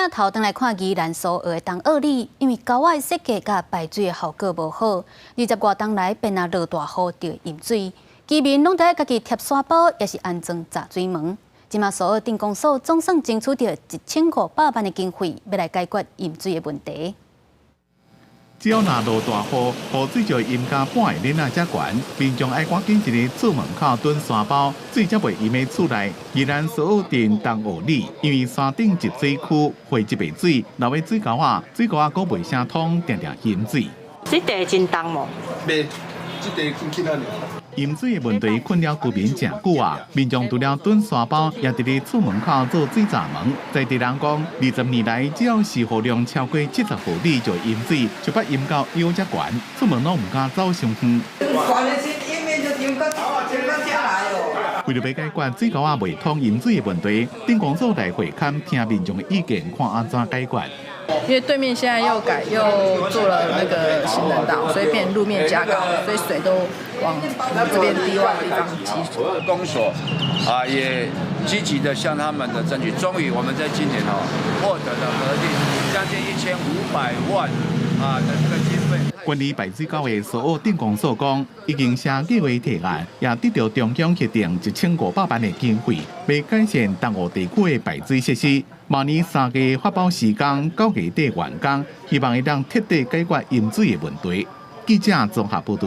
镜头登来看宜兰苏澳的东澳里，因为沟仔设计甲排水的效果无好，20多冬来便若落大雨就会淹水，居民拢得家己贴沙包，也是安装闸水门。即马苏澳镇公所总算争取到1500万的经费，要来解决淹水的问题。 只要若落大雨，雨水就淹到半个恁仔才悬，民众爱赶紧一个出门口囤沙包，水才袂淹在厝内。宜兰苏澳镇东澳里，因为山顶集水区汇集的水流入水沟啊，水沟啊，阁袂啥通，定定淹水。这地真重无？袂，这地去哪里？ 淹水的问题困扰居民真久啊！民众除了囤沙包，也伫咧厝门口做水闸门。在地人讲，20年来只要是雨量超过70毫米就淹水，就把淹到腰才悬，出门拢唔敢走上远。为了要解决水沟啊未通淹水的问题，镇公所来会勘听民众的意见，看安怎解决。 因为对面现在又做了那个行人道，所以变路面加高，所以水都往这边堤外的地方积水。公所也积极的向他们的争取，终于我们在今年获得了核定将近1500万的这个经费。管理排水沟的苏澳镇公所讲，已经写计划提案，也得到中央核定1500万的经费，要改善东澳地区的排水设施。 明年3月发包施工，9月底完工，希望会当彻底解决淹水的问题。记者综合报道。